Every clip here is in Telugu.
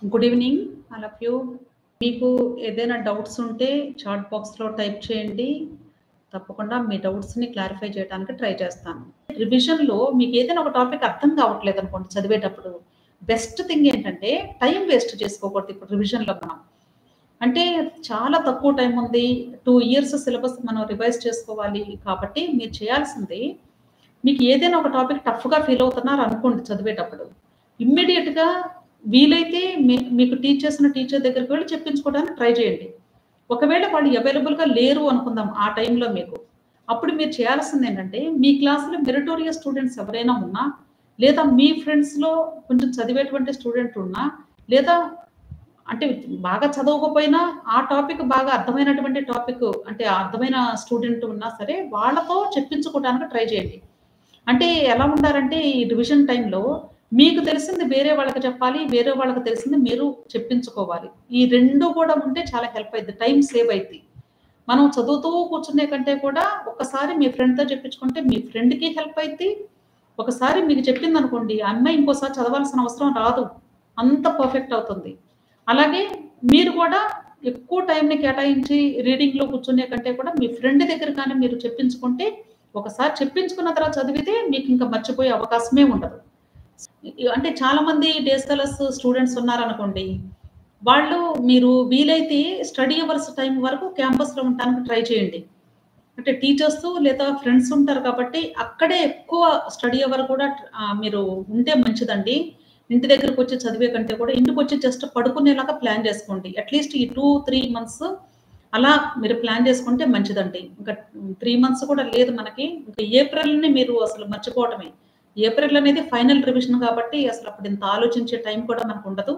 Good evening all of you. మీకు ఏదైనా డౌట్స్ ఉంటే చాట్ బాక్స్‌లో టైప్ చేయండి. తప్పకుండా మీ డౌట్స్‌ని క్లారిఫై చేయడానికి ట్రై చేస్తాను. రివిజన్‌లో మీకు ఏదైనా ఒక టాపిక్ అర్థం కావట్లేదనుకోండి చదివేటప్పుడు, బెస్ట్ థింగ్ ఏంటంటే టైం వేస్ట్ చేసుకోకూడదు ఇప్పుడు రివిజన్‌లో మనం. అంటే చాలా తక్కువ టైం ఉంది. 2 ఇయర్స్ సిలబస్ మనం రివైజ్ చేసుకోవాలి కాబట్టి మీరు చేయాల్సింది మీకు ఏదైనా ఒక టాపిక్ టఫ్‌గా ఫీల్ అవుతున్నారనుకోండి చదివేటప్పుడు. ఇమ్మీడియేట్‌గా వీలైతే మీకు టీచ్ చేసిన టీచర్ దగ్గరికి వెళ్లి చెప్పించుకోవడానికి ట్రై చేయండి. ఒకవేళ వాళ్ళు అవైలబుల్‌గా లేరు అనుకుందాం ఆ టైంలో మీకు. అప్పుడు మీరు చేయాల్సిందేంటంటే మీ క్లాస్‌లో మెరిటోరియస్ స్టూడెంట్స్ ఎవరైనా ఉన్నా, లేదా మీ ఫ్రెండ్స్‌లో కొంచెం చదివేటువంటి స్టూడెంట్ ఉన్నా, లేదా అంటే బాగా చదవకపోయినా ఆ టాపిక్ బాగా అర్థమైనటువంటి టాపిక్ అంటే అర్థమైన స్టూడెంట్ ఉన్నా సరే వాళ్ళతో చెప్పించుకోవడానికి ట్రై చేయండి. అంటే ఎలా ఉంటారంటే ఈ రివిజన్ టైంలో మీకు తెలిసింది వేరే వాళ్ళకి చెప్పాలి. వేరే వాళ్ళకి తెలిసింది మీరు చెప్పించుకోవాలి. ఈ 2 కూడా ఉంటే చాలా హెల్ప్ అయిద్ది. టైం సేవ్ అయిద్ది. మనం చదువుతూ కూర్చునే కంటే కూడా ఒక్కసారి మీ ఫ్రెండ్‌తో చెప్పించుకుంటే మీ ఫ్రెండ్‌కి హెల్ప్ అయిద్ది. ఒకసారి మీకు చెప్పిందనుకోండి, ఆ అమ్మాయి ఇంకోసారి చదవాల్సిన అవసరం రాదు. అంత పర్ఫెక్ట్ అవుతుంది. అలాగే మీరు కూడా ఎక్కువ టైంని కేటాయించి రీడింగ్‌లో కూర్చునే కంటే కూడా మీ ఫ్రెండ్ దగ్గర కానీ మీరు చెప్పించుకుంటే, ఒకసారి చెప్పించుకున్న తర్వాత చదివితే మీకింక మర్చిపోయే అవకాశమే ఉండదు. అంటే చాలామంది డే స్కాలర్స్ స్టూడెంట్స్ ఉన్నారనుకోండి. వాళ్ళు మీరు వీలైతే స్టడీ అవర్స్ టైమ్ వరకు క్యాంపస్‌లో ఉండటానికి ట్రై చేయండి. అంటే టీచర్స్ లేదా ఫ్రెండ్స్ ఉంటారు కాబట్టి అక్కడే ఎక్కువ స్టడీ అవర్ కూడా మీరు ఉంటే మంచిదండి. ఇంటి దగ్గరకొచ్చి చదివే కంటే కూడా ఇంటికొచ్చి జస్ట్ పడుకునేలాగా ప్లాన్ చేసుకోండి. అట్‌లీస్ట్ ఈ 2, 3 మంత్స్ అలా మీరు ప్లాన్ చేసుకుంటే మంచిదండి. ఇంకా 3 మంత్స్ కూడా లేదు మనకి. ఇంకా ఏప్రిల్‌ని మీరు అసలు మర్చిపోవటమే. ఏప్రిల్ అనేది ఫైనల్ రివిజన్ కాబట్టి అసలు అప్పుడు ఇంత ఆలోచించే టైం కూడా మనకుండదు.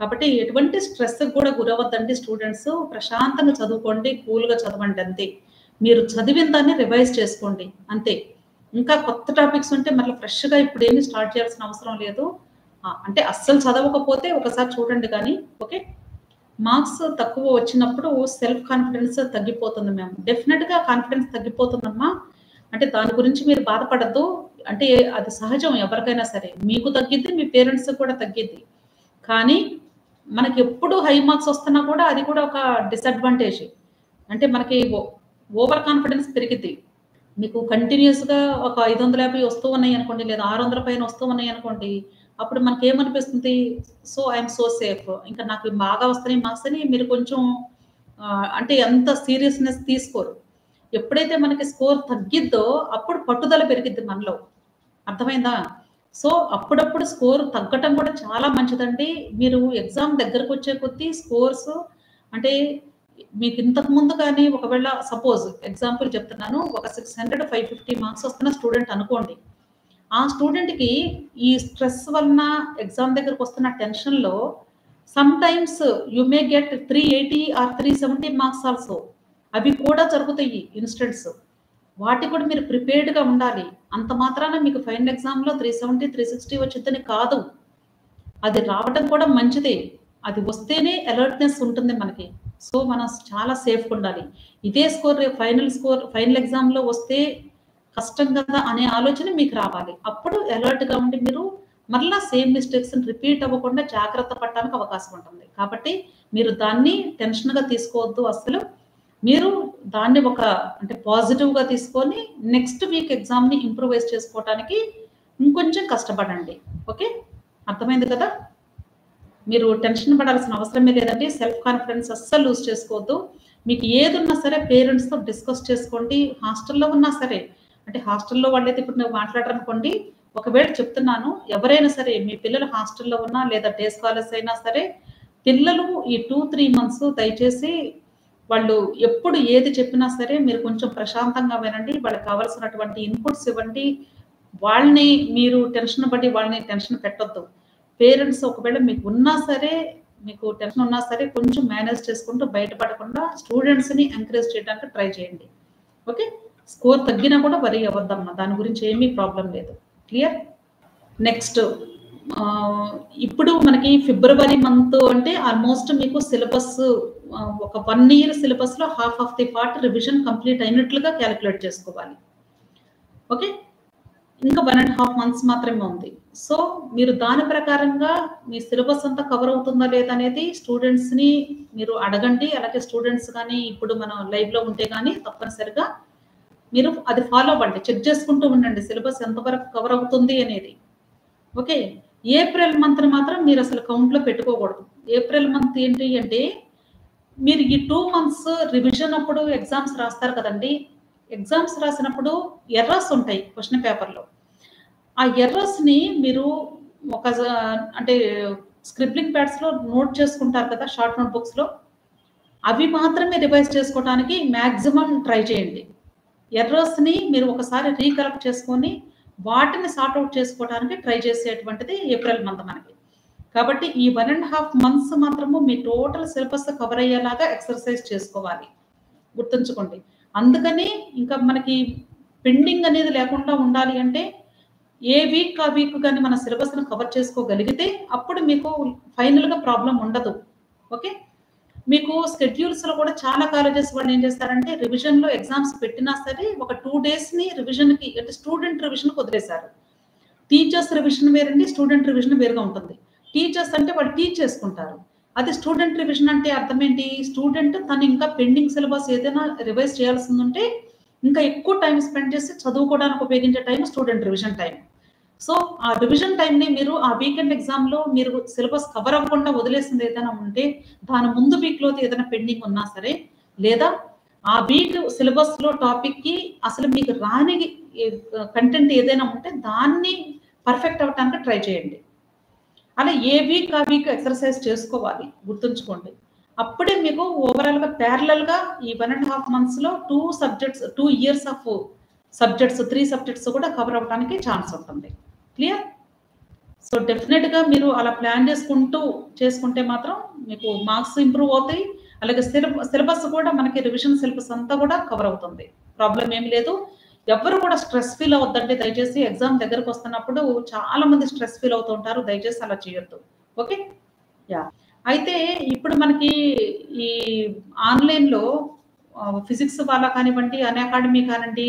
కాబట్టి ఎటువంటి స్ట్రెస్‌కి కూడా గురవ్వద్దండి స్టూడెంట్స్. ప్రశాంతంగా చదువుకోండి. కూల్‌గా చదవండి అంతే. మీరు చదివిన దాన్ని రివైజ్ చేసుకోండి అంతే. ఇంకా కొత్త టాపిక్స్ ఉంటే మళ్ళీ ఫ్రెష్‌గా ఇప్పుడేమి స్టార్ట్ చేయాల్సిన అవసరం లేదు. అంటే అస్సలు చదవకపోతే ఒకసారి చూడండి గానీ ఓకే. మార్క్స్ తక్కువ వచ్చినప్పుడు సెల్ఫ్ కాన్ఫిడెన్స్ తగ్గిపోతుంది మ్యామ్. డెఫినిట్‌గా కాన్ఫిడెన్స్ తగ్గిపోతుందమ్మా. అంటే దాని గురించి మీరు బాధపడొద్దు. అంటే అది సహజం ఎవరికైనా సరే. మీకు తగ్గిద్ది, మీ పేరెంట్స్‌కి కూడా తగ్గిద్ది. కానీ మనకెప్పుడు హై మార్క్స్ వస్తున్నా కూడా అది కూడా ఒక డిసడ్వాంటేజ్. అంటే మనకి ఓవర్ కాన్ఫిడెన్స్ పెరిగిద్ది. మీకు కంటిన్యూయస్‌గా ఒక 550 వస్తూ ఉన్నాయనుకోండి, లేదా 600 పైన వస్తూ ఉన్నాయనుకోండి, అప్పుడు మనకేమనిపిస్తుంది, so, I am so safe. ఇంకా నాకు బాగా వస్తున్నాయి మార్క్స్ అని మీరు కొంచెం అంటే అంత సీరియస్‌నెస్ తీసుకోరు. ఎప్పుడైతే మనకి స్కోర్ తగ్గిద్దో, అప్పుడు పట్టుదల పెరిగిద్ది మనలో. అర్థమైందా? సో, అప్పుడప్పుడు స్కోర్ తగ్గటం కూడా చాలా మంచిదండి. మీరు ఎగ్జామ్ దగ్గరకొచ్చే కొద్దీ స్కోర్స్ అంటే మీకు ఇంతకు ముందు గాని ఒకవేళ సపోజ్ ఎగ్జాంపుల్ చెప్తున్నాను. ఒక 600, 550 మార్క్స్ వస్తున్న స్టూడెంట్ అనుకోండి. ఆ స్టూడెంట్‌కి ఈ స్ట్రెస్ వలన ఎగ్జామ్ దగ్గరకొస్తున్న టెన్షన్‌లో sometimes you may get 380 or 370 marks also. అవి కూడా జరుగుతాయి ఇన్స్టెంట్స్. వాటికి కూడా మీరు ప్రిపేర్డ్‌గా ఉండాలి. అంత మాత్రాన మీకు ఫైనల్ ఎగ్జామ్‌లో 370, 360 వచ్చిద్దని కాదు. అది రావటం కూడా మంచిదే. అది వస్తేనే అలర్ట్‌నెస్ ఉంటుంది మనకి. సో, మనం చాలా సేఫ్‌గా ఉండాలి. ఇదే స్కోర్ ఫైనల్ ఎగ్జామ్‌లో వస్తే కష్టం కదా! అనే ఆలోచన మీకు రావాలి. అప్పుడు అలర్ట్‌గా ఉండి మీరు మరలా సేమ్ మిస్టేక్స్‌ని రిపీట్ అవ్వకుండా జాగ్రత్త పడటానికి అవకాశం ఉంటుంది. కాబట్టి మీరు దాన్ని టెన్షన్‌గా తీసుకోవద్దు అస్సలు. మీరు దాన్ని ఒక అంటే పాజిటివ్‌గా తీసుకొని నెక్స్ట్ వీక్ ఎగ్జామ్‌ని ఇంప్రూవైజ్ చేసుకోవటానికి ఇంకొంచెం కష్టపడండి. ఓకే. అర్థమైంది కదా! మీరు టెన్షన్ పడాల్సిన అవసరమే లేదండి. సెల్ఫ్ కాన్ఫిడెన్స్ అస్సలు లూజ్ చేసుకోవద్దు. మీకు ఏదున్నా సరే పేరెంట్స్‌తో డిస్కస్ చేసుకోండి. హాస్టల్‌లో ఉన్నా సరే. అంటే హాస్టల్‌లో వాళ్ళైతే ఇప్పుడు నువ్వు మాట్లాడరనుకోండి. ఒకవేళ చెప్తున్నాను ఎవరైనా సరే మీ పిల్లలు హాస్టల్‌లో ఉన్నా లేదా డే స్కాలర్స్ అయినా సరే పిల్లలు ఈ 2, 3 మంత్స్ దయచేసి వాళ్ళు ఎప్పుడు ఏది చెప్పినా సరే మీరు కొంచెం ప్రశాంతంగా వినండి. వాళ్ళకి కావాల్సినటువంటి ఇన్‌పుట్స్ ఇవ్వండి. వాళ్ళని మీరు టెన్షన్ పడి వాళ్ళని టెన్షన్ పెట్టొద్దు. పేరెంట్స్ ఒకవేళ మీకున్నా సరే, మీకు టెన్షన్ ఉన్నా సరే కొంచెం మేనేజ్ చేసుకుంటూ బయటపడకుండా స్టూడెంట్స్‌ని ఎంకరేజ్ చేయడానికి ట్రై చేయండి. ఓకే. స్కోర్ తగ్గినా కూడా వరీ అవ్వద్దమ్మా. దాని గురించి ఏమీ ప్రాబ్లమ్ లేదు. క్లియర్? నెక్స్ట్ ఇప్పుడు మనకి ఫిబ్రవరి మంత్ అంటే ఆల్మోస్ట్ మీకు సిలబస్ ఒక 1 ఇయర్ సిలబస్‌లో half of the part revision complete అయినట్లుగా కాలిక్యులేట్ చేసుకోవాలి. ఓకే. ఇంకా 1 ½ మంత్స్ మాత్రమే ఉంది. సో మీరు దాని ప్రకారంగా మీ సిలబస్ అంతా కవర్ అవుతుందా లేదా అనేది స్టూడెంట్స్‌ని మీరు అడగండి. అలాగే స్టూడెంట్స్ గాని ఇప్పుడు మనం లైవ్‌లో ఉంటే గాని తప్పనిసరిగా మీరు అది ఫాలో అవ్వండి. చెక్ చేసుకుంటూ ఉండండి. సిలబస్ ఎంతవరకు కవర్ అవుతుంది అనేది. ఓకే. ఏప్రిల్ మంత్‌ని మాత్రం మీరసలు కౌంట్‌లో పెట్టుకోకూడదు. ఏప్రిల్ మంత్ ఏంటి అంటే మీరు ఈ 2 మంత్స్ రివిజన్ అప్పుడు ఎగ్జామ్స్ రాస్తారు కదండీ! ఎగ్జామ్స్ రాసినప్పుడు ఎర్రర్స్ ఉంటాయి క్వెషన్ పేపర్‌లో. ఆ ఎర్రర్స్‌ని మీరు ఒక అంటే స్క్రిబ్లింగ్ ప్యాడ్స్‌లో నోట్ చేసుకుంటారు కదా! షార్ట్ నోట్ బుక్స్‌లో. అవి మాత్రమే రివైజ్ చేసుకోవటానికి మాక్సిమం ట్రై చేయండి. ఎర్రర్స్‌ని మీరు ఒకసారి రీకలెక్ట్ చేసుకొని, వాటిని సార్ట్ ఔట్ చేసుకోవడానికి ట్రై చేసేటువంటిది ఏప్రిల్ మంత్ మనకి. కాబట్టి ఈ 1 ½ మంత్స్ మాత్రము మీ టోటల్ సిలబస్ కవర్ అయ్యేలాగా ఎక్సర్‌సైజ్ చేసుకోవాలి. గుర్తుంచుకోండి. అందుకని ఇంకా మనకి పెండింగ్ అనేది లేకుండా ఉండాలి అంటే, ఏ వీక్ ఆ వీక్ గాని మన సిలబస్‌ని కవర్ చేసుకోగలిగితే, అప్పుడు మీకు ఫైనల్‌గా ప్రాబ్లమ్ ఉండదు. ఓకే. మీకు షెడ్యూల్స్‌లో కూడా చాలా కాలేజెస్ వాళ్ళు ఏం చేస్తారంటే, రివిజన్‌లో ఎగ్జామ్స్ పెట్టినా సరే, ఒక 2 డేస్‌ని రివిజన్‌కి అంటే స్టూడెంట్ రివిజన్‌కి వదిలేశారు. టీచర్స్ రివిజన్ వేరండి. స్టూడెంట్ రివిజన్ వేరుగా ఉంటుంది. టీచర్స్ అంటే వాళ్ళు టీచ్ చేసుకుంటారు. అదే స్టూడెంట్ రివిజన్ అంటే అర్థం ఏంటి? స్టూడెంట్ తను ఇంకా పెండింగ్ సిలబస్ ఏదైనా రివైజ్ చేయాల్సిందుంటే, ఇంకా ఎక్కువ టైమ్ స్పెండ్ చేసి చదువుకోవడానికి ఉపయోగించే time student revision time. So, ఆ రివిజన్ టైమ్‌ని మీరు ఆ వీకెండ్ ఎగ్జామ్‌లో మీరు సిలబస్ కవర్ అవ్వకుండా వదిలేసింది ఏదైనా ఉంటే, దాని ముందు వీక్‌లోది ఏదైనా పెండింగ్ ఉన్నా సరే, లేదా ఆ వీక్ సిలబస్‌లో టాపిక్‌కి అసలు మీకు రాని కంటెంట్ ఏదైనా ఉంటే దాన్ని పర్ఫెక్ట్ అవ్వటానికి ట్రై చేయండి. అలా ఏ వీక్ ఆ వీక్ ఎక్సర్‌సైజ్ చేసుకోవాలి. గుర్తుంచుకోండి. అప్పుడే మీకు ఓవరాల్‌గా ప్యారలెల్‌గా ఈ 1 ½ మంత్స్‌లో 2 subjects 2 years of subjects 3 subjects కూడా కవర్ అవ్వడానికి ఛాన్స్ ఉంటుంది. క్లియర్? సో, డెఫినిట్‌గా మీరు అలా ప్లాన్ చేసుకుంటే మాత్రం మీకు మార్క్స్ ఇంప్రూవ్ అవుతాయి. అలాగే సిలబస్ కూడా మనకి రివిజన్ సిలబస్ అంతా కూడా కవర్ అవుతుంది. ప్రాబ్లమ్ ఏమి లేదు. ఎవ్వరు కూడా స్ట్రెస్ ఫీల్ అవ్వద్దండి దయచేసి. ఎగ్జామ్ దగ్గరకొస్తున్నప్పుడు చాలా మంది స్ట్రెస్ ఫీల్ అవుతూ ఉంటారు. దయచేసి అలా చేయొద్దు. ఓకే. యాహ్! అయితే ఇప్పుడు మనకి ఈ ఆన్‌లైన్‌లో ఫిజిక్స్ వాళ్ళ కానివ్వండి, అన్‌అకాడమీ కానివ్వండి,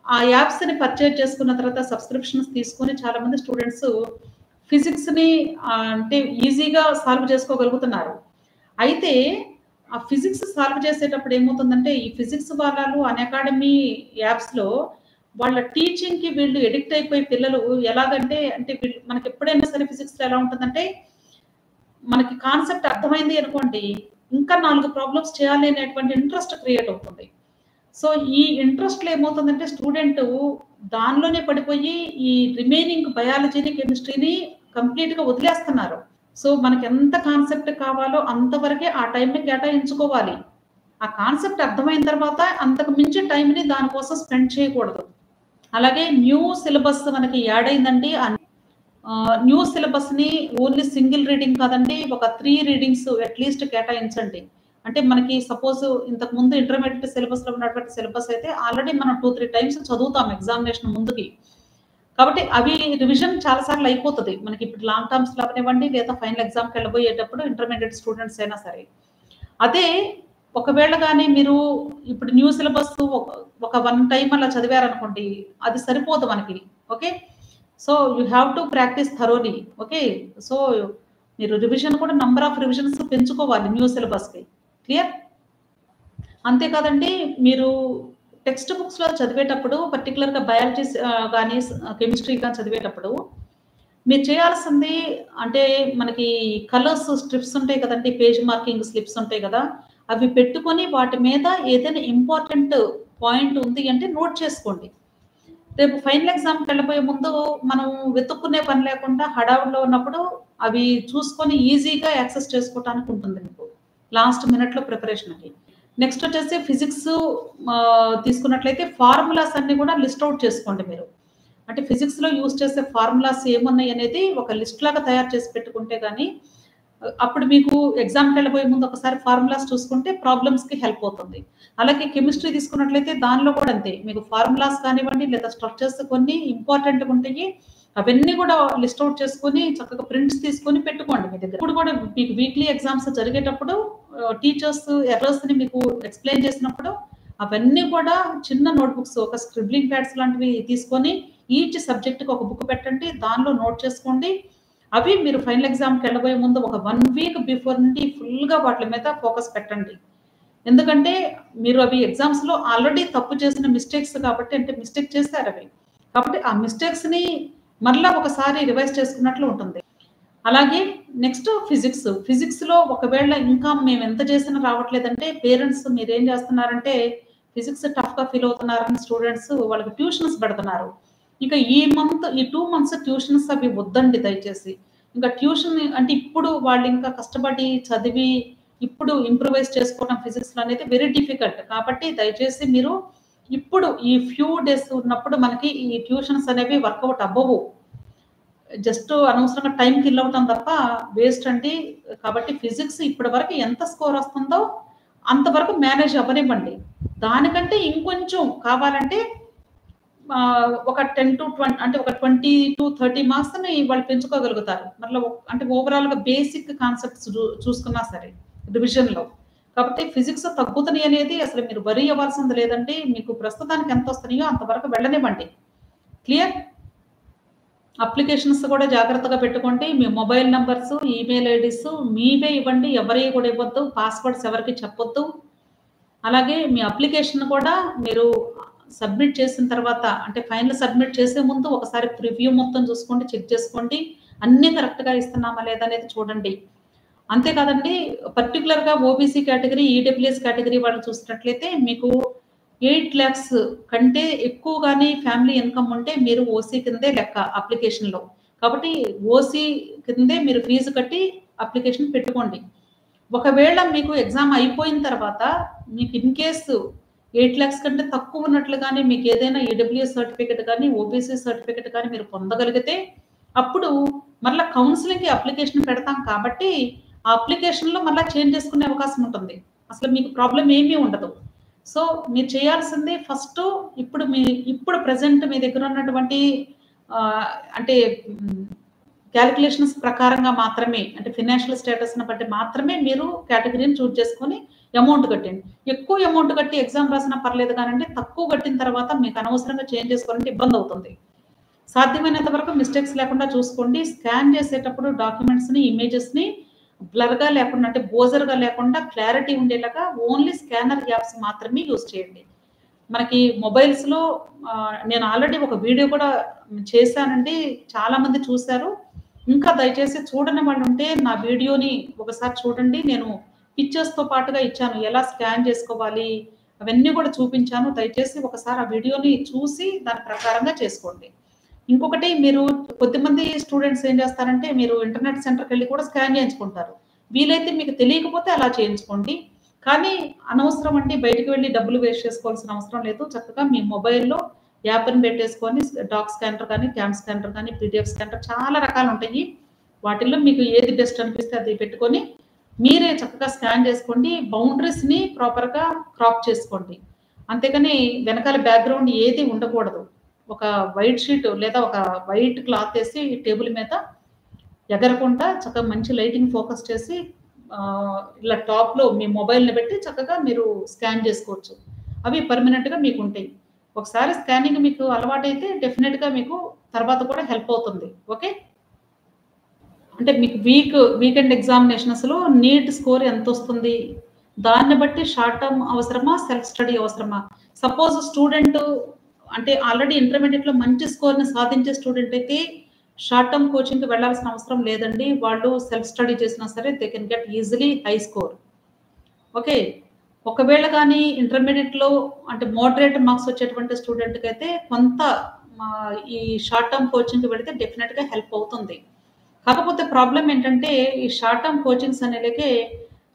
ఆ యాప్స్‌ని పర్చేజ్ చేసుకున్న తర్వాత సబ్స్క్రిప్షన్స్ తీసుకొని చాలామంది స్టూడెంట్స్ ఫిజిక్స్‌ని అంటే ఈజీగా సాల్వ్ చేసుకోగలుగుతున్నారు. అయితే ఆ ఫిజిక్స్ సాల్వ్ చేసేటప్పుడు ఏమవుతుందంటే, ఈ ఫిజిక్స్ వాళ్ళు అన్‌అకాడమీ యాప్స్‌లో వాళ్ళ టీచింగ్‌కి వీళ్ళు అడిక్ట్ అయిపోయి పిల్లలు ఎలాగంటే అంటే వీళ్ళు మనకెప్పుడైనా సరే ఫిజిక్స్‌లో ఎలా ఉంటుందంటే మనకి కాన్సెప్ట్ అర్థమైంది అనుకోండి, ఇంకా 4 ప్రాబ్లమ్స్ చేయాలి అనేటువంటి ఇంట్రెస్ట్ క్రియేట్ అవుతుంది. సో, ఈ ఇంట్రెస్ట్‌లో ఏమవుతుందంటే స్టూడెంటు దానిలోనే పడిపోయి ఈ రిమైనింగ్ బయాలజీని, కెమిస్ట్రీని కంప్లీట్‌గా వదిలేస్తున్నారు. సో, మనకెంత కాన్సెప్ట్ కావాలో అంత వరకే ఆ టైంని కేటాయించుకోవాలి. ఆ కాన్సెప్ట్ అర్థమైన తర్వాత అంతకు మించి టైంని దాని కోసం స్పెండ్ చేయకూడదు. అలాగే న్యూ సిలబస్ మనకి యాడ్ అయిందండి. న్యూ సిలబస్‌ని ఓన్లీ సింగిల్ రీడింగ్ కాదండి. ఒక 3 రీడింగ్స్ అట్‌లీస్ట్ కేటాయించండి. అంటే మనకి సపోజ్ ఇంతకుముందు ఇంటర్మీడియేట్ సిలబస్‌లో ఉన్నటువంటి సిలబస్ అయితే ఆల్రెడీ మనం 2, 3 టైమ్స్ చదువుతాం ఎగ్జామినేషన్ ముందుకి. కాబట్టి అవి రివిజన్ చాలా సార్లు అయిపోతది. మనకి ఇప్పుడు లాంగ్ టర్మ్స్‌లో అవ్వనివ్వండి లేదా ఫైనల్ ఎగ్జామ్‌కెళ్ళబోయేటప్పుడు ఇంటర్మీడియేట్ స్టూడెంట్స్ అయినా సరే. అదే ఒకవేళ గాని మీరు ఇప్పుడు న్యూ సిలబస్ ఒక 1 టైమ్ అలా చదివారనుకోండి, అది సరిపోదు మనకి. Okay. So, you have to practice thoroughly. Okay. So, మీరు రివిజన్ కూడా నంబర్ ఆఫ్ రివిజన్స్ పెంచుకోవాలి న్యూ సిలబస్‌కి. క్లియర్? అంతే కాదండి మీరు టెక్స్ట్ బుక్స్‌లో చదివేటప్పుడు పర్టిక్యులర్‌గా బయాలజీ గాని, కెమిస్ట్రీ గాని చదివేటప్పుడు మీరు చేయాల్సింది అంటే మనకి కలర్స్ స్ట్రిప్స్ ఉంటాయి కదండీ! పేజ్ మార్కింగ్ స్లిప్స్ ఉంటాయి గదా! అవి పెట్టుకొని వాటి మీద ఏదైనా ఇంపార్టెంట్ పాయింట్ ఉంది అంటే నోట్ చేసుకోండి. రేపు ఫైనల్ ఎగ్జామ్‌కెళ్ళబోయే ముందు మనం వెతుక్కునే పని లేకుండా హడావుడిలో ఉన్నప్పుడు అవి చూసుకొని ఈజీగా యాక్సెస్ చేసుకోవటానికి ఉంటుంది మీకు. లాస్ట్ మినిట్‌లో ప్రిపరేషన్‌కి. నెక్స్ట్ వచ్చేసి ఫిజిక్స్ తీసుకున్నట్లయితే ఫార్ములాస్ అన్నీ కూడా లిస్ట్ ఔట్ చేసుకోండి మీరు. అంటే ఫిజిక్స్‌లో యూజ్ చేసే ఫార్ములాస్ ఏమున్నాయనేది ఒక లిస్ట్ లాగా తయారు చేసి పెట్టుకుంటే గాని, అప్పుడు మీకు ఎగ్జామ్‌కెళ్ళబోయే ముందు ఒకసారి ఫార్ములాస్ చూసుకుంటే ప్రాబ్లమ్స్‌కి హెల్ప్ అవుతుంది. అలాగే కెమిస్ట్రీ తీసుకున్నట్లయితే దానిలో కూడా అంతే. మీకు ఫార్ములాస్ కానివ్వండి లేదా స్ట్రక్చర్స్ కొన్ని ఇంపార్టెంట్‌గా ఉంటాయి. అవన్నీ కూడా లిస్ట్ ఔట్ చేసుకొని చక్కగా ప్రింట్స్ తీసుకొని పెట్టుకోండి మీ దగ్గర. ఇప్పుడు కూడా మీకు వీక్లీ ఎగ్జామ్స్ జరిగేటప్పుడు టీచర్స్ ఎర్రర్స్‌ని మీకు ఎక్స్‌ప్లెయిన్ చేసినప్పుడు అవన్నీ కూడా చిన్న నోట్‌బుక్స్ ఒక స్క్రిబ్లింగ్ ప్యాడ్స్ లాంటివి తీసుకొని ఈచ్ సబ్జెక్ట్‌కి ఒక బుక్ పెట్టండి. దానిలో నోట్ చేసుకోండి. అవి మీరు ఫైనల్ ఎగ్జామ్‌కి వెళ్ళబోయే ముందు ఒక 1 వీక్ బిఫోర్ నుండి ఫుల్‌గా వాటి మీద ఫోకస్ పెట్టండి. ఎందుకంటే మీరు అవి ఎగ్జామ్స్‌లో ఆల్రెడీ తప్పు చేసిన మిస్టేక్స్ కాబట్టి అంటే మిస్టేక్ చేశారవి. కాబట్టి ఆ మిస్టేక్స్‌ని మరలా ఒకసారి రివైజ్ చేసుకున్నట్లు ఉంటుంది. అలాగే నెక్స్ట్ ఫిజిక్స్. ఫిజిక్స్‌లో ఒకవేళ ఇంకా మేమెంత చేసినా రావట్లేదంటే పేరెంట్స్ మీరేం చేస్తున్నారంటే ఫిజిక్స్ టఫ్‌గా ఫీల్ అవుతున్నారని స్టూడెంట్స్ వాళ్ళకి ట్యూషన్స్ పెడుతున్నారు. ఇక ఈ 2 మంత్స్ ట్యూషన్స్ అవి వద్దండి దయచేసి. ఇంకా ట్యూషన్ అంటే ఇప్పుడు వాళ్ళింకా కష్టపడి చదివి ఇప్పుడు ఇంప్రూవైజ్ చేసుకోవడం ఫిజిక్స్‌లో అనేది వెరీ డిఫికల్ట్. కాబట్టి దయచేసి మీరు ఇప్పుడు ఈ ఫ్యూ డేస్ ఉన్నప్పుడు మనకి ఈ ట్యూషన్స్ అనేవి వర్కౌట్ అవ్వవు. జస్ట్ అనవసరంగా టైం కిల్ అవుతాం తప్ప వేస్ట్ అండి. కాబట్టి ఫిజిక్స్ ఇప్పటి వరకు ఎంత స్కోర్ వస్తుందో అంతవరకు మేనేజ్ అవ్వనివ్వండి. దానికంటే ఇంకొంచెం కావాలంటే ఒక 10-20 అంటే ఒక 20-30 మార్క్స్‌ని వాళ్ళు పెంచుకోగలుగుతారు. మరలా అంటే ఓవరాల్‌గా బేసిక్ కాన్సెప్ట్స్ చూసుకున్నా సరే రివిజన్‌లో. కాబట్టి ఫిజిక్స్ తగ్గుతున్నాయి అనేది అసలు మీరు వరీ అవ్వాల్సింది లేదండి. మీకు ప్రస్తుతానికి ఎంత వస్తున్నాయో అంతవరకు వెళ్ళనివ్వండి. క్లియర్? అప్లికేషన్స్ కూడా జాగ్రత్తగా పెట్టుకోండి. మీ మొబైల్ నంబర్స్, ఈమెయిల్ ఐడీస్ మీవే ఇవ్వండి. ఎవరియి కూడా ఇవ్వద్దు. పాస్వర్డ్స్ ఎవరికీ చెప్పొద్దు. అలాగే మీ అప్లికేషన్ కూడా మీరు సబ్మిట్ చేసిన తర్వాత అంటే ఫైనల్ సబ్మిట్ చేసే ముందు ఒకసారి ప్రివ్యూ మొత్తం చూసుకోండి. చెక్ చేసుకోండి. అన్నీ కరెక్ట్‌గా ఇస్తున్నామా లేదా అనేది చూడండి. అంతే కాదండి పర్టిక్యులర్‌గా ఓబీసీ కేటగరీ, ఈడబ్ల్యూఎస్ కేటగరీ వాళ్ళు చూసినట్లయితే మీకు 8,00,000 కంటే ఎక్కువ గాని ఫ్యామిలీ ఇన్‌కమ్ ఉంటే మీరు ఓసీ కిందే లెక్క అప్లికేషన్‌లో. కాబట్టి ఓసీ కిందే మీరు ఫీజు కట్టి అప్లికేషన్ పెట్టుకోండి. ఒకవేళ మీకు ఎగ్జామ్ అయిపోయిన తర్వాత మీకు ఇన్ కేసు 8,00,000 కంటే తక్కువ ఉన్నట్లు గాని మీకు ఏదైనా ఈడబ్ల్యూఎస్ సర్టిఫికేట్ గాని, ఓబీసీ సర్టిఫికేట్ గాని మీరు పొందగలిగితే అప్పుడు మరలా కౌన్సెలింగ్‌కి అప్లికేషన్ పెడతాం కాబట్టి ఆ అప్లికేషన్‌లో మళ్ళా చేంజ్ చేసుకునే అవకాశం ఉంటుంది. అసలు మీకు ప్రాబ్లమ్ ఏమీ ఉండదు. సో, మీరు చేయాల్సింది ఫస్టు ఇప్పుడు ప్రెజెంట్ మీ దగ్గర ఉన్నటువంటి ఆహ్, అంటే హ్మ్, కాలిక్యులేషన్స్ ప్రకారంగా మాత్రమే అంటే ఫైనాన్షియల్ స్టేటస్‌ని బట్టి మాత్రమే మీరు కేటగరీని చూజ్ చేసుకొని అమౌంట్ కట్టండి. ఎక్కువ అమౌంట్ కట్టి ఎగ్జామ్ రాసినా పర్లేదు కానండి, తక్కువ కట్టిన తర్వాత మీకు అనవసరంగా చేంజ్ చేసుకోవాలంటే ఇబ్బందవుతుంది. సాధ్యమైనంత వరకు మిస్టేక్స్ లేకుండా చూసుకోండి. స్కాన్ చేసేటప్పుడు డాక్యుమెంట్స్‌ని, ఇమేజెస్‌ని బ్లర్‌గా లేకుండా అంటే బోజర్‌గా లేకుండా క్లారిటీ ఉండేలాగా ఓన్లీ స్కానర్ యాప్స్ మాత్రమే యూజ్ చేయండి. మనకి మొబైల్స్‌లో నేను ఆల్రెడీ ఒక వీడియో కూడా చేశానండి. చాలామంది చూసారు. ఇంకా దయచేసి చూడని వాళ్ళుంటే నా వీడియోని ఒకసారి చూడండి. నేను పిక్చర్స్‌తో పాటుగా ఇచ్చాను. ఎలా స్కాన్ చేసుకోవాలి అవన్నీ కూడా చూపించాను. దయచేసి ఒకసారి ఆ వీడియోని చూసి దాని ప్రకారంగా చేసుకోండి. ఇంకొకటి మీరు కొద్దిమంది స్టూడెంట్స్ ఏం చేస్తారంటే మీరు ఇంటర్నెట్ సెంటర్‌కెళ్ళి కూడా స్కాన్ చేయించుకుంటారు. వీలైతే మీకు తెలియకపోతే అలా చేయించుకోండి. కానీ అనవసరం అండి బయటికి వెళ్లి డబ్బులు వేస్ట్ చేసుకోవాల్సిన అవసరం లేదు. చక్కగా మీ మొబైల్‌లో యాప్‌ని పెట్టేసుకొని డాక్ స్కానర్ కానీ, క్యామ్ స్కానర్ కానీ, పీడీఎఫ్ స్కానర్ చాలా రకాలుంటాయి. వాటిల్లో మీకు ఏది బెస్ట్ అనిపిస్తే అది పెట్టుకొని మీరే చక్కగా స్కాన్ చేసుకోండి. బౌండరీస్‌ని ప్రాపర్‌గా క్రాప్ చేసుకోండి. అంతేగాని వెనకాల బ్యాక్‌గ్రౌండ్ ఏది ఉండకూడదు. ఒక వైట్ షీట్ లేదా ఒక వైట్ క్లాత్ ఏసి టేబుల్ మీద ఎగరకుండా చక్కగా మంచి లైటింగ్ ఫోకస్ చేసి ఇలా టాప్‌లో మీ మొబైల్‌ని పెట్టి చక్కగా మీరు స్కాన్ చేసుకోవచ్చు. అవి పర్మనెంట్‌గా మీకుంటాయి. ఒకసారి స్కానింగ్ మీకు అలవాటైతే డెఫినిట్‌గా మీకు తర్వాత కూడా హెల్ప్ అవుతుంది. ఓకే. అంటే మీకు వీకెండ్ ఎగ్జామినేషన్స్‌లో నీట్ స్కోర్ ఎంతొస్తుంది? దాన్ని బట్టి షార్ట్ టర్మ్ అవసరమా? సెల్ఫ్ స్టడీ అవసరమా? సపోజ్ స్టూడెంట్ అంటే ఆల్రెడీ ఇంటర్మీడియేట్‌లో మంచి స్కోర్‌ని సాధించే స్టూడెంట్ అయితే షార్ట్ టర్మ్ కోచింగ్‌కి వెళ్ళాల్సిన అవసరం లేదండి. వాళ్ళు సెల్ఫ్ స్టడీ చేసినా సరే they can get easily high score. Okay. ఒకవేళ గాని ఇంటర్మీడియేట్‌లో అంటే మోడరేట్ మార్క్స్ వచ్చేటువంటి స్టూడెంట్‌కైతే కొంత ఈ షార్ట్ టర్మ్ కోచింగ్‌కి వెళితే డెఫినిట్‌గా హెల్ప్ అవుతుంది. కాకపోతే ప్రాబ్లమ్ ఏంటంటే, ఈ షార్ట్ టర్మ్ కోచింగ్స్ అనేలకి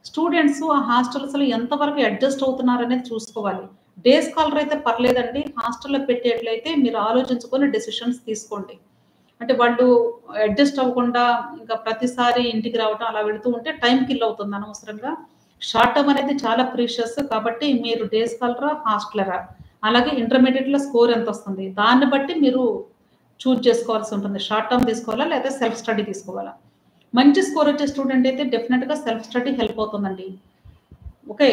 స్టూడెంట్స్ ఆ హాస్టల్స్‌లో ఎంతవరకు అడ్జస్ట్ అవుతున్నారనేది చూసుకోవాలి. డే స్కాలర్ అయితే పర్లేదండి. హాస్టల్‌లో పెట్టేట్లయితే మీరు ఆలోచించుకొని డెసిషన్స్ తీసుకోండి. అంటే వాళ్ళు అడ్జస్ట్ అవ్వకుండా ఇంకా ప్రతిసారి ఇంటికి రావటం అలా వెళ్తూ ఉంటే టైం కిల్ అవుతుంది అనవసరంగా. షార్ట్ టర్మ్ అనేది చాలా ప్రీషియస్ కాబట్టి మీరు డే స్కాలరా, హాస్టలరా అలాగే ఇంటర్మీడియేట్‌లో స్కోర్ ఎంతొస్తుంది? దాన్ని బట్టి మీరు చూజ్ చేసుకోవాల్సి ఉంటుంది. షార్ట్ టర్మ్ తీసుకోవాలా? లేదా సెల్ఫ్ స్టడీ తీసుకోవాలా? మంచి స్కోర్ వచ్చే స్టూడెంట్ అయితే డెఫినిట్‌గా సెల్ఫ్ స్టడీ హెల్ప్ అవుతుందండి. ఓకే.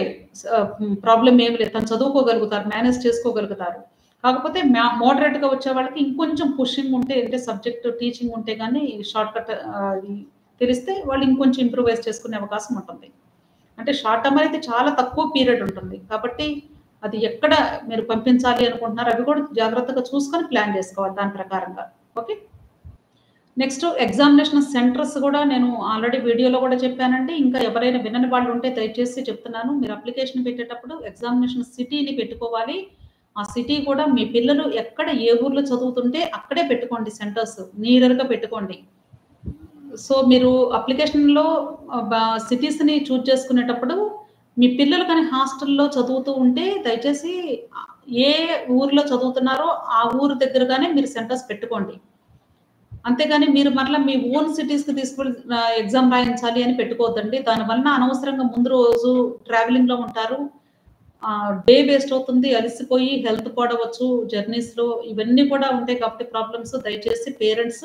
ప్రాబ్లమ్ ఏమి లేదు. తను చదువుకోగలుగుతారు. మేనేజ్ చేసుకోగలుగుతారు. కాకపోతే మోడరేట్‌గా వచ్చే వాళ్ళకి ఇంకొంచెం పుషింగ్ ఉంటే అంటే సబ్జెక్ట్ టీచింగ్ ఉంటే గాని షార్ట్‌కట్ తెలిస్తే వాళ్ళు ఇంకొంచెం ఇంప్రూవైజ్ చేసుకునే అవకాశం ఉంటుంది. అంటే షార్ట్ టర్మ్ అయితే చాలా తక్కువ పీరియడ్ ఉంటుంది. కాబట్టి అది ఎక్కడ మీరు పంపించాలి అనుకుంటున్నారో అవి కూడా జాగ్రత్తగా చూసుకొని ప్లాన్ చేసుకోవాలి దాని ప్రకారంగా. ఓకే. నెక్స్ట్ ఎగ్జామినేషన్ సెంటర్స్ కూడా నేను ఆల్రెడీ వీడియోలో కూడా చెప్పానండి. ఇంకా ఎవరైనా వినని వాళ్ళు ఉంటే దయచేసి చెప్తున్నాను. మీరు అప్లికేషన్ పెట్టేటప్పుడు ఎగ్జామినేషన్ సిటీని పెట్టుకోవాలి. ఆ సిటీ కూడా మీ పిల్లలు ఎక్కడ ఏ ఊర్లో చదువుతుంటే అక్కడే పెట్టుకోండి సెంటర్స్. నియర్‌గా పెట్టుకోండి. సో, మీరు అప్లికేషన్‌లో సిటీస్‌ని చూజ్ చేసుకునేటప్పుడు మీ పిల్లలు కానీ హాస్టల్‌లో చదువుతూ ఉంటే దయచేసి ఏ ఊర్లో చదువుతున్నారో ఆ ఊరు దగ్గరగానే మీరు సెంటర్స్ పెట్టుకోండి. అంతేగాని మీరు మరలా మీ ఓన్ సిటీస్‌కి తీసుకెళ్ళి ఎగ్జామ్ రాయించాలి అని పెట్టుకోవద్దండి. దానివలన అనవసరంగా ముందు రోజు ట్రావెలింగ్‌లో ఉంటారు. డే వేస్ట్ అవుతుంది. అలిసిపోయి హెల్త్ పాడవచ్చు జర్నీస్‌లో. ఇవన్నీ కూడా ఉంటాయి కాబట్టి ప్రాబ్లమ్స్. దయచేసి పేరెంట్స్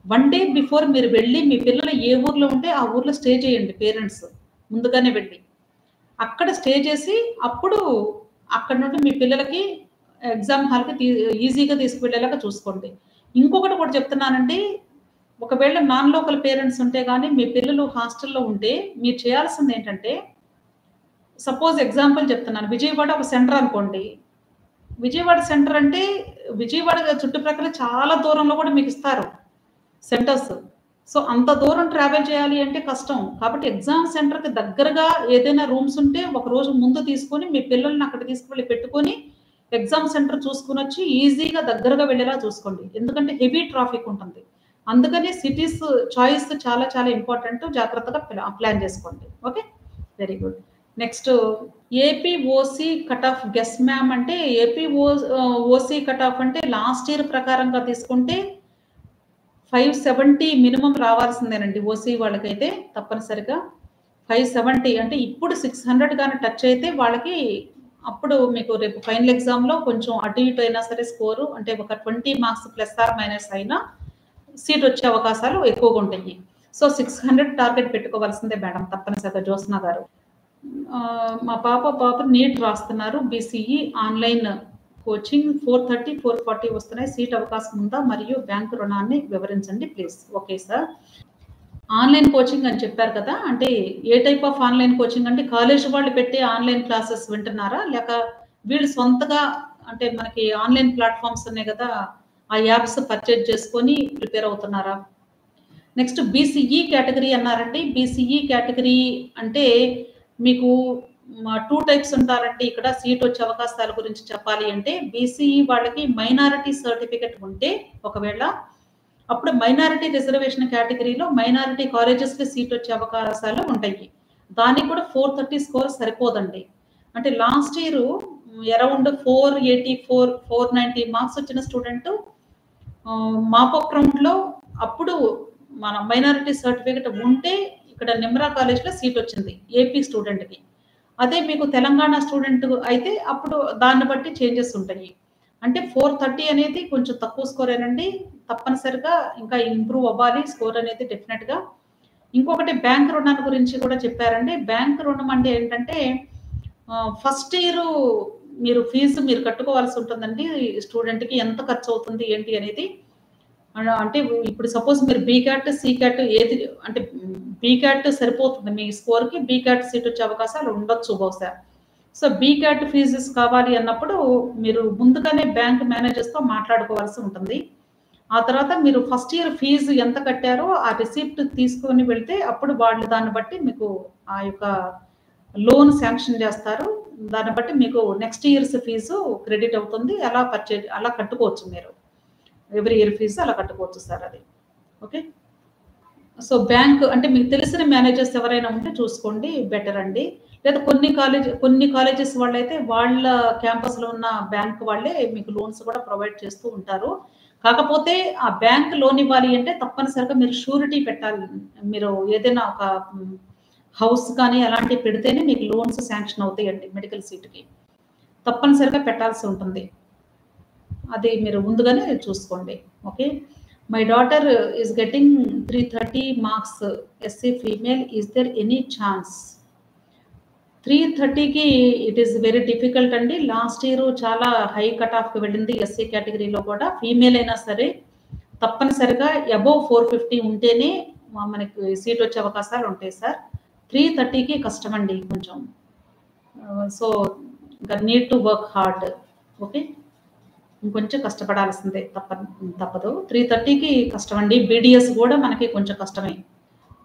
1 డే బిఫోర్ మీరు వెళ్లి మీ పిల్లలు ఏ ఊర్లో ఉంటే ఆ ఊర్లో స్టే చేయండి పేరెంట్స్. ముందుగానే వెళ్లి. అక్కడ స్టే చేసి అప్పుడు అక్కడి నుండి మీ పిల్లలకి ఎగ్జామ్ హాల్‌కి ఈజీగా తీసుకువెళ్ళేలాగా చూసుకోండి. ఇంకొకటి కూడా చెప్తున్నానండి. ఒకవేళ నాన్ లోకల్ పేరెంట్స్ ఉంటే గాని మీ పిల్లలు హాస్టల్‌లో ఉంటే మీరు చేయాల్సిందేంటంటే సపోజ్ ఎగ్జాంపుల్ చెప్తున్నాను. విజయవాడ ఒక సెంటర్ అనుకోండి. విజయవాడ సెంటర్ అంటే విజయవాడ చుట్టుప్రక్కల చాలా దూరంలో కూడా మీకిస్తారు సెంటర్స్. సో, అంత దూరం ట్రావెల్ చేయాలి అంటే కష్టం. కాబట్టి ఎగ్జామ్ సెంటర్‌కి దగ్గరగా ఏదైనా రూమ్స్ ఉంటే ఒక రోజు ముందు తీసుకొని మీ పిల్లల్ని అక్కడ తీసుకువెళ్ళి పెట్టుకొని ఎగ్జామ్ సెంటర్ చూసుకొనొచ్చి ఈజీగా దగ్గరగా వెళ్ళేలా చూసుకోండి. ఎందుకంటే హెవీ ట్రాఫిక్ ఉంటుంది. అందుకని సిటీస్ చాయిస్ చాలా చాలా ఇంపార్టెంట్. జాగ్రత్తగా ప్లాన్ చేసుకోండి. Okay. Very good. Next AP OC cut off guess ma'am అంటే ఓసీ కట్ ఆఫ్ అంటే లాస్ట్ ఇయర్ ప్రకారంగా తీసుకుంటే 570 మినిమమ్ రావాల్సిందేనండి ఓసీ వాళ్ళకైతే తప్పనిసరిగా. 570 అంటే ఇప్పుడు 600 గాని టచ్ అయితే వాళ్ళకి అప్పుడు మీకు రేపు ఫైనల్ ఎగ్జామ్‌లో కొంచెం అటు ఇటు అయినా సరే స్కోరు అంటే ఒక 20 మార్క్స్ ప్లస్ ఆర్ మైనస్ అయినా సీట్ వచ్చే అవకాశాలు ఎక్కువగా ఉంటాయి. సో, 600 టార్గెట్ పెట్టుకోవాల్సిందే మేడం తప్పనిసరిగా జ్యోత్స్న గారు. మా పాప నీట్ రాస్తున్నారు. బీసీఈ ఆన్‌లైన్ కోచింగ్ 430, 440 వస్తున్నాయి. సీట్ అవకాశం ఉందా? మరియు బ్యాంక్ రుణాన్ని వివరించండి please. Okay sir. Online coaching అని చెప్పారు కదా! అంటే ఏ టైప్ ఆఫ్ ఆన్‌లైన్ కోచింగ్ అంటే కాలేజ్ వాళ్ళు పెట్టే ఆన్‌లైన్ క్లాసెస్ వింటున్నారా? లేక వీళ్ళు సొంతగా అంటే మనకి ఆన్‌లైన్ ప్లాట్‌ఫార్మ్స్ ఉన్నాయి గదా! ఆ యాప్స్ పర్చేజ్ చేసుకొని ప్రిపేర్ అవుతున్నారా? నెక్స్ట్ బీసీఈ కేటగరీ అన్నారండి. బీసీఈ కేటగరీ అంటే మీకు 2 టైప్స్ ఉంటారండి ఇక్కడ సీట్ వచ్చే అవకాశాల గురించి చెప్పాలి అంటే బీసీఈ వాళ్ళకి మైనారిటీ సర్టిఫికేట్ ఉంటే ఒకవేళ అప్పుడు మైనారిటీ రిజర్వేషన్ కేటగరీలో మైనారిటీ కాలేజెస్‌కి సీట్ వచ్చే అవకాశాలు ఉంటాయి. దానికి కూడా 430 స్కోర్ సరిపోదండి. అంటే లాస్ట్ ఇయర్ అరౌండ్ 484, 490 మార్క్స్ వచ్చిన స్టూడెంట్ మాపప్ రౌండ్‌లో అప్పుడు మన మైనారిటీ సర్టిఫికేట్ ఉంటే ఇక్కడ నిమ్రా కాలేజ్‌లో సీట్ వచ్చింది ఏపీ స్టూడెంట్‌కి. అదే మీకు తెలంగాణ స్టూడెంట్ అయితే అప్పుడు దాన్ని బట్టి చేంజెస్ ఉంటాయి. అంటే 430 అనేది కొంచెం తక్కువ స్కోరేనండి. తప్పనిసరిగా ఇంకా ఇంప్రూవ్ అవ్వాలి స్కోర్ అనేది డెఫినిట్‌గా. ఇంకొకటి బ్యాంక్ రుణాల గురించి కూడా చెప్పారండి. బ్యాంక్ రుణం అంటే ఏంటంటే ఫస్ట్ ఇయరు మీరు కట్టుకోవాల్సి ఉంటుందండి. స్టూడెంట్‌కి ఎంత ఖర్చవుతుంది ఏంటి అనేది. అంటే ఇప్పుడు సపోజ్ మీరు బీకాట్, సీకాట్ ఏది అంటే బీకాట్ సరిపోతుంది మీ స్కోర్‌కి. బీకాట్ సీట్ వచ్చే అవకాశాలు ఉండొచ్చు బహుశా. సో, బీకాట్ ఫీజెస్ కావాలి అన్నప్పుడు మీరు ముందుగానే బ్యాంక్ మేనేజర్స్‌తో మాట్లాడుకోవాల్సి ఉంటుంది. ఆ తర్వాత మీరు ఫస్ట్ ఇయర్ ఫీజు ఎంత కట్టారో ఆ రిసిప్ట్ తీసుకొని వెళ్తే అప్పుడు వాళ్ళు దాన్ని బట్టి మీకు ఆ యొక్క లోన్ శాంక్షన్ చేస్తారు. దాన్ని బట్టి మీకు నెక్స్ట్ ఇయర్స్ ఫీజు క్రెడిట్ అవుతుంది. అలా కట్టుకోవచ్చు మీరు. ఎవ్రీ ఇయర్ ఫీజు అలా కట్టుకోవచ్చు సార్ అది. ఓకే. సో, బ్యాంక్ అంటే మీకు తెలిసిన మేనేజర్స్ ఎవరైనా ఉంటే చూసుకోండి బెటర్ అండి. లేదా కొన్ని కాలేజెస్ వాళ్ళైతే వాళ్ళ క్యాంపస్‌లో ఉన్న బ్యాంక్ వాళ్ళే మీకు లోన్స్ కూడా ప్రొవైడ్ చేస్తూ ఉంటారు. కాకపోతే ఆ బ్యాంక్ లోన్ ఇవ్వాలి అంటే తప్పనిసరిగా మీరు షూరిటీ పెట్టాలి. మీరు ఏదైనా ఒక హౌస్ కానీ అలాంటివి పెడితేనే మీకు లోన్స్ శాంక్షన్ అవుతాయండి మెడికల్ సీట్‌కి. తప్పనిసరిగా పెట్టాల్సి ఉంటుంది. అది మీరు ముందుగానే చూసుకోండి. Okay. My daughter is getting 330 marks SC female. Is there any chance 330కి ఇట్ ఈస్ వెరీ డిఫికల్ట్ అండి. లాస్ట్ ఇయర్ చాలా హై కట్ ఆఫ్‌కి వెళ్ళింది ఎస్సీ కేటగిరీలో కూడా. ఫీమేల్ అయినా సరే తప్పనిసరిగా అబోవ్ 450 ఉంటేనే మనకి సీట్ వచ్చే అవకాశాలు ఉంటాయి సార్. 330కి కష్టమండి కొంచెం. So, need to work hard. Okay. ఇంకొంచెం కష్టపడాల్సిందే తప్పదు. 330కి కష్టమండి. బీడీఎస్ కూడా మనకి కొంచెం కష్టమే.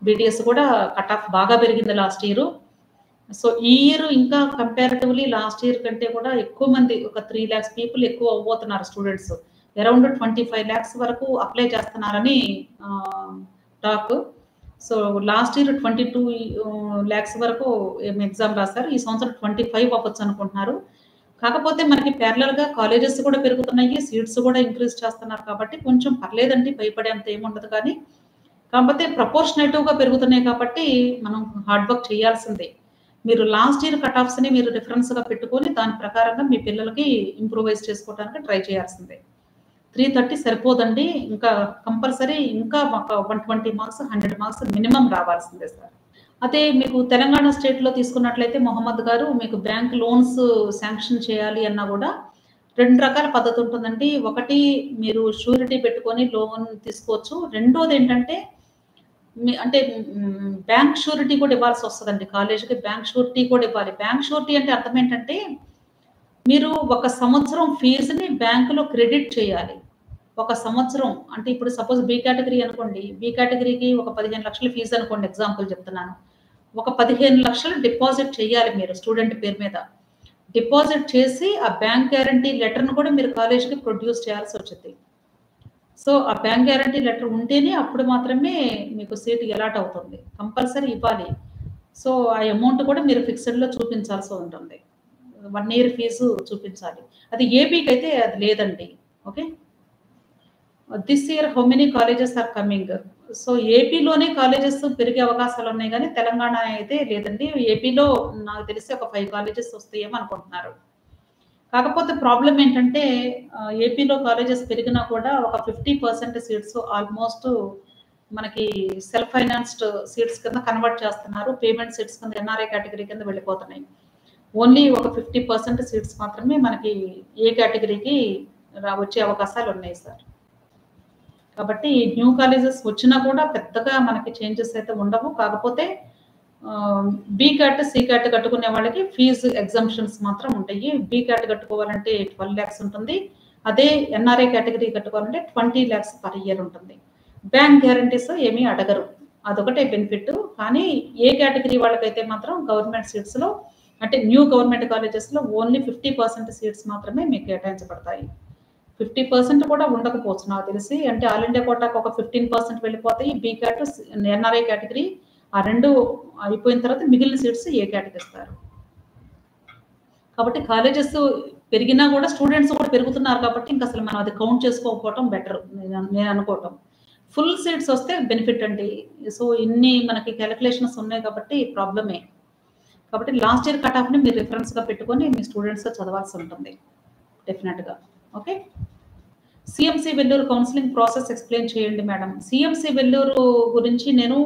బీడీఎస్ కూడా కట్ ఆఫ్ బాగా పెరిగింది లాస్ట్ ఇయర్. సో ఈ ఇయర్ ఇంకా కంపారిటివ్లీ లాస్ట్ ఇయర్ కంటే కూడా ఎక్కువ మంది ఒక 3 lakhs పీపుల్ ఎక్కువ అవ్వబోతున్నారు స్టూడెంట్స్. అరౌండ్ 25 lakhs వరకు అప్లై చేస్తున్నారని talk. So last year 22 lakhs వరకు ఎగ్జామ్ రాశారు. ఈ సంవత్సరం 25 అవ్వచ్చు అనుకుంటున్నారు. కాకపోతే మనకి ప్యారలల్‌గా కాలేజెస్ కూడా పెరుగుతున్నాయి. సీట్స్ కూడా ఇంక్రీజ్ చేస్తున్నారు కాబట్టి కొంచెం పర్లేదండి. భయపడేంత ఏముండదు కానీ. కాకపోతే ప్రపోర్షనేటివ్‌గా పెరుగుతున్నాయి కాబట్టి మనం హార్డ్ వర్క్ చేయాల్సిందే. మీరు లాస్ట్ ఇయర్ కట్ ఆఫ్స్‌ని మీరు రిఫరెన్స్‌గా పెట్టుకొని దాని ప్రకారంగా మీ పిల్లలకి ఇంప్రూవైజ్ చేసుకోవడానికి ట్రై చేయాల్సిందే. 330 సరిపోదండి. ఇంకా కంపల్సరీ ఇంకా ఒక 120 మార్క్స్, 100 మార్క్స్ మినిమమ్ రావాల్సిందే సార్. అదే మీకు తెలంగాణ స్టేట్‌లో తీసుకున్నట్లయితే మొహమ్మద్ గారు మీకు బ్యాంక్ లోన్స్ శాంక్షన్ చేయాలి అన్నా కూడా 2 రకాల పద్ధతి ఉంటుందండి. ఒకటి మీరు షూరిటీ పెట్టుకొని లోన్ తీసుకోవచ్చు. రెండోదేంటంటే అంటే బ్యాంక్ షూరిటీ కూడా ఇవ్వాల్సి వస్తదండి. కాలేజ్‌కి బ్యాంక్ షూరిటీ కూడా ఇవ్వాలి. బ్యాంక్ షూరిటీ అంటే అర్థం ఏంటంటే, మీరు ఒక సంవత్సరం ఫీజుని బ్యాంకులో క్రెడిట్ చేయాలి. ఒక సంవత్సరం అంటే ఇప్పుడు సపోజ్ బి కేటగిరీ అనుకోండి. బి కేటగిరీకి ఒక 15 లక్షల ఫీజు అనుకోండి ఎగ్జాంపుల్ చెప్తున్నాను. ఒక 15 లక్షలు డిపాజిట్ చేయాలి మీరు స్టూడెంట్ పేరు మీద. డిపాజిట్ చేసి ఆ బ్యాంక్ గ్యారంటీ లెటర్‌ని కూడా మీరు కాలేజ్‌కి ప్రొడ్యూస్ చేయాల్సి వచ్చిద్ది. సో, ఆ బ్యాంక్ గ్యారంటీ లెటర్ ఉంటేనే అప్పుడు మాత్రమే మీకు సీట్ అలాట్ అవుతుంది. కంపల్సరీ ఇవ్వాలి. సో, ఆ అమౌంట్ కూడా మీరు ఫిక్స్‌డ్‌లో చూపించాల్సి ఉంటుంది. 1 ఇయర్ ఫీజు చూపించాలి. అది ఏపీకైతే అది లేదండి. Okay. This year how many colleges are coming? So, ఏపీలోనే కాలేజెస్ పెరిగే అవకాశాలున్నాయి గానీ, తెలంగాణ అయితే లేదండి. ఏపీలో నాకు తెలిసి ఒక 5 కాలేజెస్ వస్తాయేమో అనుకుంటున్నారు. కాకపోతే ప్రాబ్లమ్ ఏంటంటే ఏపీలో కాలేజెస్ పెరిగినా కూడా ఒక 50% సీట్స్ ఆల్మోస్ట్ మనకి సెల్ఫ్ ఫైనాన్స్డ్ సీట్స్ కింద కన్వర్ట్ చేస్తున్నారు. పేమెంట్ సీట్స్ కింద ఎన్ఆర్ఐ కేటగిరీ కింద వెళ్ళిపోతున్నాయి. ఓన్లీ ఒక 50% సీట్స్ మాత్రమే మనకి ఏ కేటగిరీకి వచ్చే అవకాశాలు ఉన్నాయి సార్. కాబట్టి న్యూ కాలేజెస్ వచ్చినా కూడా పెద్దగా మనకి చేంజెస్ అయితే ఉండవు. కాకపోతే బి క్యాట్, సి క్యాట్ కట్టుకునే వాళ్ళకి ఫీజు ఎగ్జంప్షన్స్ మాత్రం ఉంటాయి. బి క్యాట్ కట్టుకోవాలంటే 12 lakhs ఉంటుంది. అదే ఎన్ఆర్ఐ కేటగిరీ కట్టుకోవాలంటే 20 lakhs పర్ ఇయర్ ఉంటుంది. బ్యాంక్ గ్యారంటీస్ ఏమీ అడగరు. అదొకటే బెనిఫిట్. కానీ ఏ కేటగిరీ వాళ్ళకైతే మాత్రం గవర్నమెంట్ సీట్స్‌లో అంటే న్యూ గవర్నమెంట్ కాలేజెస్‌లో ఓన్లీ 50% సీట్స్ మాత్రమే మీకు కేటాయించబడతాయి. 50% కూడా ఉండకపోవచ్చు నాకు తెలిసి. అంటే ఆల్ ఇండియా కోటాకి ఒక 15% వెళ్ళిపోతాయి. బి క్యాట్, ఎన్ఆర్ఐ కేటగిరీ ఆ 2 అయిపోయిన తర్వాత మిగిలిన సీట్స్ ఏ క్యాట్‌కి ఇస్తారు. కాబట్టి కాలేజెస్ పెరిగినా కూడా స్టూడెంట్స్ కూడా పెరుగుతున్నారు కాబట్టి ఇంక అసలు మనం అది కౌంట్ చేసుకోకపోవటం బెటర్ నేను అనుకోవటం. ఫుల్ సీట్స్ వస్తే బెనిఫిట్ అండి. సో, ఇన్ని మనకి కాలిక్యులేషన్స్ ఉన్నాయి కాబట్టి ప్రాబ్లమే. కాబట్టి లాస్ట్ ఇయర్ కట్ ఆఫ్‌ని మీరు రిఫరెన్స్‌గా పెట్టుకొని మీ స్టూడెంట్స్ చదవాల్సి ఉంటుంది. డెఫినిట్‌గా. Okay. CMC Vellore counselling process explain చేయండి మేడం. సీఎంసీ వెల్లూరు గురించి నేను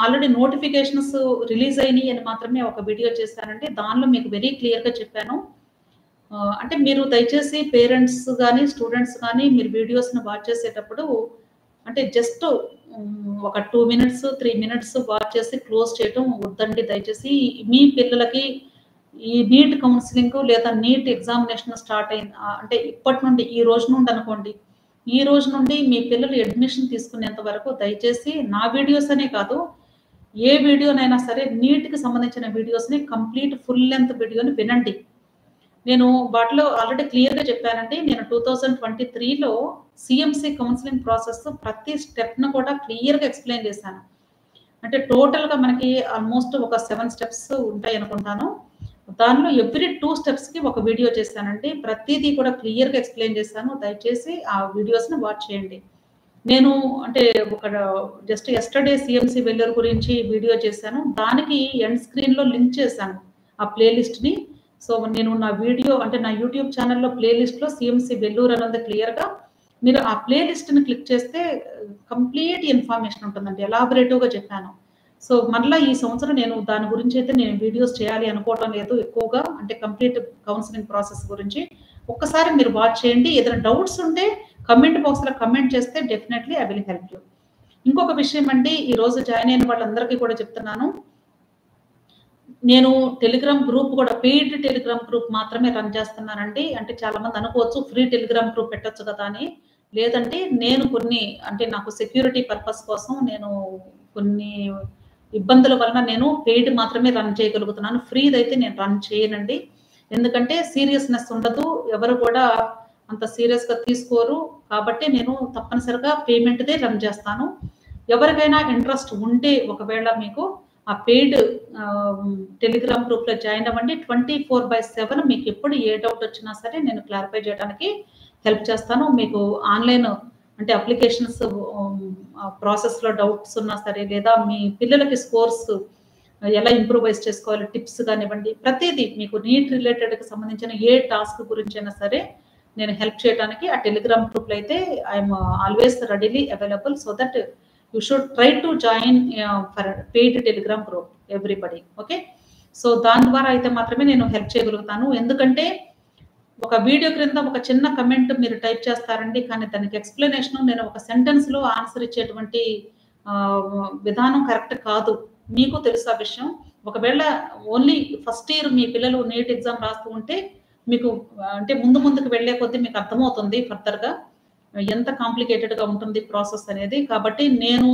ఆల్రెడీ నోటిఫికేషన్స్ రిలీజ్ అయినాయి అని మాత్రమే ఒక వీడియో చేశానండి. దానిలో మీకు వెరీ క్లియర్‌గా చెప్పాను. అంటే మీరు దయచేసి పేరెంట్స్ గాని, స్టూడెంట్స్ గాని మీరు వీడియోస్‌ని వాచ్ చేసేటప్పుడు అంటే జస్ట్ ఒక 2 మినిట్స్, 3 మినిట్స్ వాచ్ చేసి క్లోజ్ చేయటం వద్దండి దయచేసి. మీ పిల్లలకి ఈ నీట్ కౌన్సెలింగ్ లేదా నీట్ ఎగ్జామినేషన్ స్టార్ట్ అయింది అంటే ఇప్పటి నుండి ఈ రోజు నుండి అనుకోండి. ఈ రోజు నుండి మీ పిల్లలు అడ్మిషన్ తీసుకునేంత వరకు దయచేసి నా వీడియోస్ అనే కాదు, ఏ వీడియోనైనా సరే నీట్‌కి సంబంధించిన వీడియోస్‌ని కంప్లీట్ ఫుల్ లెంగ్త్ వీడియోని వినండి. నేను వాటిలో ఆల్రెడీ క్లియర్‌గా చెప్పానండి. నేను 2023లో సీఎంసీ కౌన్సెలింగ్ ప్రాసెస్ ప్రతి స్టెప్‌ను కూడా క్లియర్‌గా ఎక్స్‌ప్లెయిన్ చేశాను. అంటే టోటల్‌గా మనకి ఆల్మోస్ట్ ఒక 7 స్టెప్స్ ఉంటాయనుకుంటాను. దానిలో ఎవ్రీ 2 స్టెప్స్‌కి ఒక వీడియో చేశానండి. ప్రతీదీ కూడా క్లియర్‌గా ఎక్స్‌ప్లెయిన్ చేశాను. దయచేసి ఆ వీడియోస్‌ని వాచ్ చేయండి. నేను అంటే ఒక జస్ట్ యెస్టర్‌డే సీఎంసీ వెల్లూరు గురించి వీడియో చేశాను. దానికి ఎండ్ స్క్రీన్‌లో లింక్ చేశాను. ఆ ప్లే లిస్ట్‌ని. సో, నేను నా వీడియో అంటే నా యూట్యూబ్ ఛానెల్‌లో ప్లే లిస్ట్‌లో సీఎంసీ వెల్లూరు అని ఉంది క్లియర్‌గా. మీరు ఆ ప్లే లిస్ట్‌ని క్లిక్ చేస్తే కంప్లీట్ ఇన్ఫర్మేషన్ ఉంటుందండి. ఎలాబొరేటివ్‌గా చెప్పాను. సో మరలా ఈ సంవత్సరం నేను దాని గురించి అయితే నేను వీడియోస్ చేయాలి అనుకోవటం లేదు ఎక్కువగా. అంటే కంప్లీట్ కౌన్సిలింగ్ ప్రాసెస్ గురించి. ఒక్కసారి మీరు వాచ్ చేయండి. ఏదైనా డౌట్స్ ఉంటే కమెంట్ బాక్స్‌లో కమెంట్ చేస్తే definitely I will help you. ఇంకొక విషయం అండి, ఈరోజు జాయిన్ అయిన వాళ్ళందరికీ కూడా చెప్తున్నాను. నేను టెలిగ్రామ్ గ్రూప్ కూడా పెయిడ్ టెలిగ్రామ్ గ్రూప్ మాత్రమే రన్ చేస్తున్నానండి. అంటే చాలా మంది అనుకోవచ్చు ఫ్రీ టెలిగ్రామ్ గ్రూప్ పెట్టొచ్చు కదా అని. లేదంటే నేను కొన్ని అంటే నాకు సెక్యూరిటీ పర్పస్ కోసం నేను కొన్ని ఇబ్బందుల వలన నేను పెయిడ్ మాత్రమే రన్ చేయగలుగుతున్నాను. ఫ్రీదైతే నేను రన్ చేయనండి. ఎందుకంటే సీరియస్‌నెస్ ఉండదు. ఎవరు కూడా అంత సీరియస్‌గా తీసుకోరు. కాబట్టి నేను తప్పనిసరిగా పేమెంట్‌దే రన్ చేస్తాను. ఎవరికైనా ఇంట్రెస్ట్ ఉంటే ఒకవేళ మీకు ఆ పెయిడ్ టెలిగ్రామ్ గ్రూప్‌లో జాయిన్ అవ్వండి. 24/7 మీకు ఎప్పుడు ఏ డౌట్ వచ్చినా సరే నేను క్లారిఫై చేయడానికి హెల్ప్ చేస్తాను. మీకు ఆన్‌లైన్ అంటే అప్లికేషన్స్ ప్రాసెస్‌లో డౌట్స్ ఉన్నా సరే, లేదా మీ పిల్లలకి స్కోర్స్ ఎలా ఇంప్రూవైజ్ చేసుకోవాలి టిప్స్ కానివ్వండి, ప్రతీదీ మీకు నీట్ రిలేటెడ్‌కి సంబంధించిన ఏ టాస్క్ గురించైనా సరే నేను హెల్ప్ చేయడానికి ఆ టెలిగ్రామ్ గ్రూప్‌లో అయితే I'm always readily available. So that you should try to join for paid Telegram group everybody. Okay. So దాని ద్వారా అయితే మాత్రమే నేను హెల్ప్ చేయగలుగుతాను. ఎందుకంటే ఒక వీడియో క్రింద ఒక చిన్న కమెంట్ మీరు టైప్ చేస్తారండి. కానీ దానికి ఎక్స్‌ప్లనేషన్ నేను ఒక సెంటెన్స్‌లో ఆన్సర్ ఇచ్చేటువంటి విధానం కరెక్ట్ కాదు. మీకు తెలుసు ఆ విషయం. ఒకవేళ ఓన్లీ ఫస్ట్ ఇయర్ మీ పిల్లలు నీట్ ఎగ్జామ్ రాస్తూ ఉంటే మీకు అంటే ముందుకు వెళ్ళే కొద్దీ మీకు అర్థమవుతుంది ఫర్దర్‌గా ఎంత కాంప్లికేటెడ్‌గా ఉంటుంది ప్రాసెస్ అనేది. కాబట్టి నేను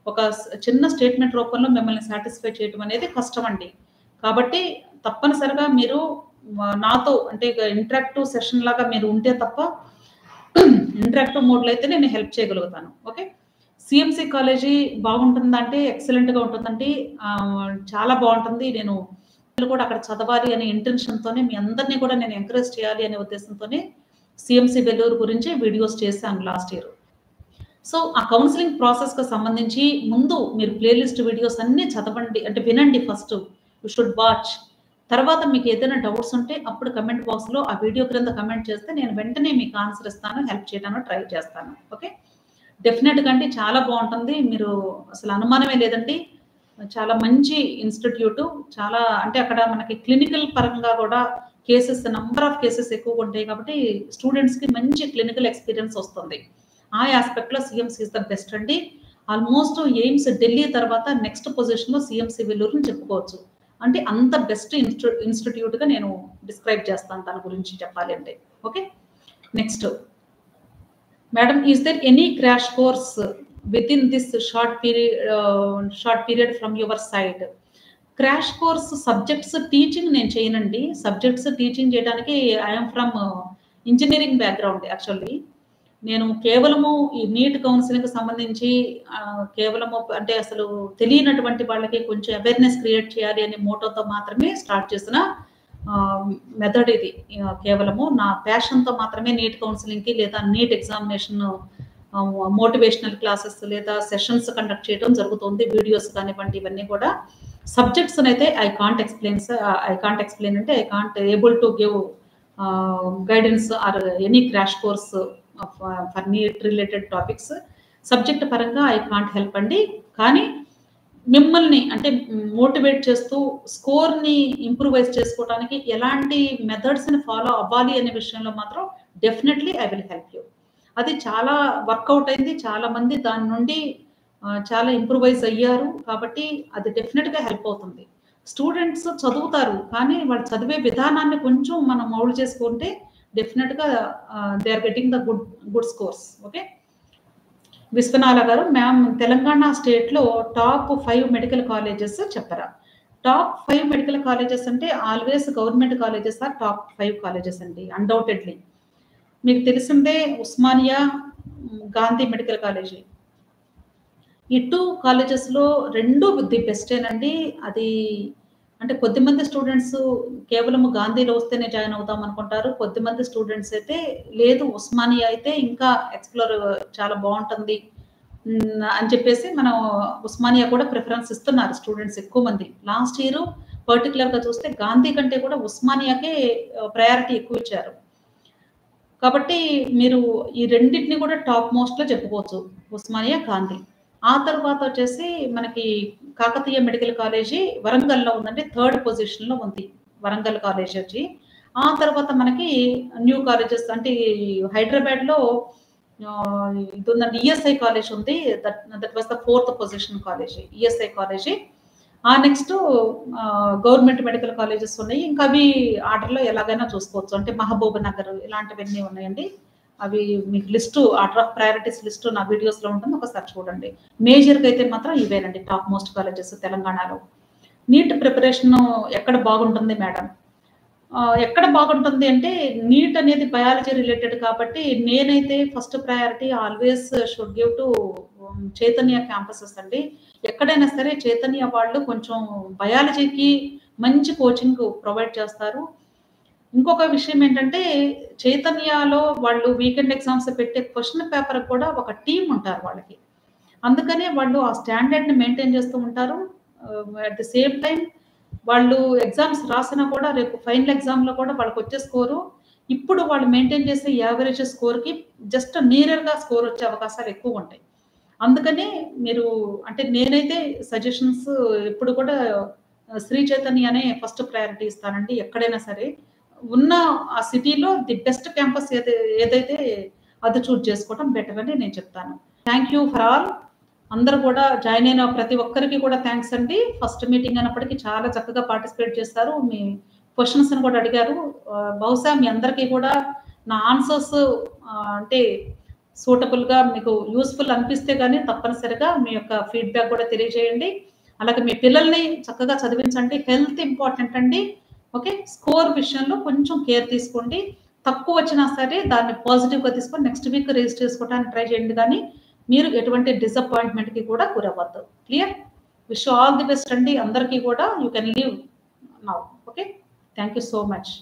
ఒక చిన్న స్టేట్మెంట్ రూపంలో మిమ్మల్ని సాటిస్ఫై చేయడం అనేది కష్టం అండి. కాబట్టి తప్పనిసరిగా మీరు నాతో అంటే ఇంటరాక్టివ్ సెషన్ లాగా మీరు ఉంటే తప్ప ఇంటరాక్టివ్ మోడ్‌లో అయితే నేను హెల్ప్ చేయగలుగుతాను. ఓకే. సీఎంసీ కాలేజీ బాగుంటుందా అంటే ఎక్సలెంట్‌గా ఉంటుందండి. చాలా బాగుంటుంది. నేను కూడా అక్కడ చదవాలి అనే ఇంటెన్షన్‌తోనే మీ అందరిని కూడా నేను ఎంకరేజ్ చేయాలి అనే ఉద్దేశంతోనే సీఎంసీ వెల్లూరు గురించి వీడియోస్ చేశాను లాస్ట్ ఇయర్. సో ఆ కౌన్సిలింగ్ ప్రాసెస్‌కి సంబంధించి ముందు మీరు ప్లేలిస్ట్ వీడియోస్ అన్నీ చదవండి. అంటే వినండి ఫస్ట్. You should watch. తర్వాత మీకు ఏదైనా డౌట్స్ ఉంటే అప్పుడు కమెంట్ బాక్స్‌లో ఆ వీడియో క్రింద కమెంట్ చేస్తే నేను వెంటనే మీకు ఆన్సర్ ఇస్తాను. హెల్ప్ చేయడానికి ట్రై చేస్తాను. ఓకే. డెఫినిట్‌గా అండి చాలా బాగుంటుంది. మీరు అసలు అనుమానమే లేదండి. చాలా మంచి ఇన్‌స్టిట్యూట్. చాలా అంటే అక్కడ మనకి క్లినికల్ పరంగా కూడా కేసెస్ నంబర్ ఆఫ్ కేసెస్ ఎక్కువగా ఉంటాయి కాబట్టి స్టూడెంట్స్‌కి మంచి క్లినికల్ ఎక్స్‌పీరియన్స్ వస్తుంది. ఆ యాస్పెక్ట్‌లో సీఎంసీ ఈస్ ద బెస్ట్ అండి. ఆల్మోస్ట్ ఎయిమ్స్ ఢిల్లీ తర్వాత నెక్స్ట్ పొజిషన్‌లో సీఎంసీ వెల్లూరుని చెప్పుకోవచ్చు. అంటే అంత బెస్ట్ ఇన్‌స్టిట్యూట్‌గా నేను డిస్క్రైబ్ చేస్తాను దాని గురించి చెప్పాలి అంటే. Okay. Next madam, is there any crash course within this short period from your side? Crash course subjects teaching నేను చేయనండి. సబ్జెక్ట్స్ టీచింగ్ చేయడానికి I am from engineering background actually. నేను కేవలము ఈ నీట్ కౌన్సిలింగ్‌కి సంబంధించి కేవలము అంటే అసలు తెలియనటువంటి వాళ్ళకి కొంచెం అవేర్‌నెస్ క్రియేట్ చేయాలి అనే మోటోతో మాత్రమే స్టార్ట్ చేసిన మెథడ్ ఇది. కేవలము నా ప్యాషన్‌తో మాత్రమే నీట్ కౌన్సిలింగ్‌కి లేదా నీట్ ఎగ్జామినేషన్ మోటివేషనల్ క్లాసెస్ లేదా సెషన్స్ కండక్ట్ చేయడం జరుగుతుంది. వీడియోస్ కానివ్వండి ఇవన్నీ కూడా. సబ్జెక్ట్స్‌నైతే ఐ కాంట్ ఎక్స్‌ప్లెయిన్ అంటే I can't able to give guidance or any crash course for NEET related topics. Subject పరంగా ఐ కాంట్ హెల్ప్ అండి. కానీ మిమ్మల్ని అంటే మోటివేట్ చేస్తూ స్కోర్‌ని ఇంప్రూవైజ్ చేసుకోవడానికి ఎలాంటి మెథడ్స్‌ని ఫాలో అవ్వాలి అనే విషయంలో మాత్రం definitely I will help you. అది చాలా వర్కౌట్ అయింది. చాలా మంది దాని నుండి చాలా ఇంప్రూవైజ్ అయ్యారు. కాబట్టి అది డెఫినిట్‌గా హెల్ప్ అవుతుంది. స్టూడెంట్స్ చదువుతారు. కానీ వాళ్ళు చదివే విధానాన్ని కొంచెం మనం మౌల్డ్ చేసుకుంటే డెఫినిట్‌గా they are getting the good scores. Okay. Vishwanatha garu, ma'am Telangana స్టేట్‌లో టాప్ 5 మెడికల్ కాలేజెస్ చెప్పరా? టాప్ 5 మెడికల్ కాలేజెస్ అంటే always government colleges are top 5 colleges అండి అన్‌డౌటెడ్‌లీ. మీకు తెలిసిందే ఉస్మానియా, గాంధీ మెడికల్ కాలేజీ. ఈ 2 కాలేజెస్‌లో 2 ది బెస్టేనండి. అది అంటే కొద్దిమంది స్టూడెంట్స్ కేవలం గాంధీలో వస్తేనే జాయిన్ అవుదాం అనుకుంటారు. కొద్దిమంది స్టూడెంట్స్ అయితే లేదు ఉస్మానియా అయితే ఇంకా ఎక్స్‌ప్లోర్ చాలా బావుంటుంది. అని చెప్పేసి మనం ఉస్మానియా కూడా ప్రిఫరెన్స్ ఇస్తున్నారు స్టూడెంట్స్ ఎక్కువ మంది. లాస్ట్ ఇయర్ పర్టిక్యులర్‌గా చూస్తే గాంధీ కంటే కూడా ఉస్మానియాకే ప్రయారిటీ ఎక్కువ ఇచ్చారు. కాబట్టి మీరు ఈ రెండిటిని కూడా టాప్ మోస్ట్‌లో చెప్పుకోవచ్చు. ఉస్మానియా, గాంధీ. ఆ తర్వాత వచ్చేసి మనకి కాకతీయ మెడికల్ కాలేజీ వరంగల్‌లో ఉందండి. థర్డ్ పొజిషన్‌లో ఉంది వరంగల్ కాలేజీ వచ్చి. ఆ తర్వాత మనకి న్యూ కాలేజెస్ అంటే హైదరాబాద్‌లో ఇది ఉందండి. ఈఎస్ఐ కాలేజ్ ఉంది. That was the fourth position college. ESI college. Next government medical colleges ఉన్నాయి. ఇంకా అవి ఆర్డర్‌లో ఎలాగైనా చూసుకోవచ్చు. అంటే మహబూబ్ నగర్ ఇలాంటివన్నీ ఉన్నాయండి. అవి మీకు list order of priorities list నా వీడియోస్‌లో ఉంటుంది. ఒకసారి చూడండి. మేజర్‌గా అయితే మాత్రం ఇవేనండి టాప్ మోస్ట్ కాలేజెస్ తెలంగాణలో. నీట్ ప్రిపరేషను ఎక్కడ బాగుంటుంది మేడం? ఎక్కడ బాగుంటుంది అంటే నీట్ అనేది బయాలజీ రిలేటెడ్ కాబట్టి నేనైతే first priority always should give to Chaitanya campuses అండి. ఎక్కడైనా సరే చైతన్య వాళ్ళు కొంచెం బయాలజీకి మంచి కోచింగ్ ప్రొవైడ్ చేస్తారు. ఇంకొక విషయం ఏంటంటే చైతన్యలో వాళ్ళు వీకెండ్ ఎగ్జామ్స్ పెట్టే క్వెషన్ పేపర్ కూడా ఒక టీమ్ ఉంటారు వాళ్ళకి. అందుకనే వాళ్ళు ఆ స్టాండర్డ్‌ని మెయింటైన్ చేస్తూ ఉంటారు. అట్ ది సేమ్ టైమ్ వాళ్ళు ఎగ్జామ్స్ రాసినా కూడా రేపు ఫైనల్ ఎగ్జామ్‌లో కూడా వాళ్ళకొచ్చే స్కోరు ఇప్పుడు వాళ్ళు మెయింటైన్ చేసే యావరేజ్ స్కోర్‌కి జస్ట్ నియర్‌గా స్కోర్ వచ్చే అవకాశాలు ఎక్కువుంటాయి. అందుకనే మీరు అంటే నేనైతే సజెషన్స్ ఎప్పుడు కూడా శ్రీ చైతన్యనే ఫస్ట్ ప్రయారిటీ ఇస్తానండి ఎక్కడైనా సరే. ఉన్న ఆ సిటీలో ది బెస్ట్ క్యాంపస్ ఏదైతే అది చూజ్ చేసుకోవడం బెటర్ అని నేను చెప్తాను. Thank you for all. అందరూ కూడా జాయిన్ అయిన ప్రతి ఒక్కరికి కూడా థాంక్స్ అండి. ఫస్ట్ మీటింగ్ అయినప్పటికీ చాలా చక్కగా పార్టిసిపేట్ చేశారు. మీ క్వెషన్స్‌ని కూడా అడిగారు. బహుశా మీ అందరికీ కూడా నా ఆన్సర్స్ అంటే సూటబుల్‌గా మీకు యూజ్‌ఫుల్ అనిపిస్తే గాని తప్పనిసరిగా మీ యొక్క ఫీడ్‌బ్యాక్ కూడా తెలియజేయండి. అలాగే మీ పిల్లల్ని చక్కగా చదివించండి. హెల్త్ ఇంపార్టెంట్ అండి. ఓకే. స్కోర్ విషయంలో కొంచెం కేర్ తీసుకోండి. తక్కువ వచ్చినా సరే దాన్ని పాజిటివ్‌గా తీసుకొని నెక్స్ట్ వీక్ రేజ్ చేసుకోవడానికి ట్రై చేయండి గానీ, మీరు ఎటువంటి డిసప్పాయింట్‌మెంట్‌కి కూడా గురవ్వద్దు. Clear? Wish you all the best అండి. అందరికీ కూడా you can leave now. Okay. Thank you so much.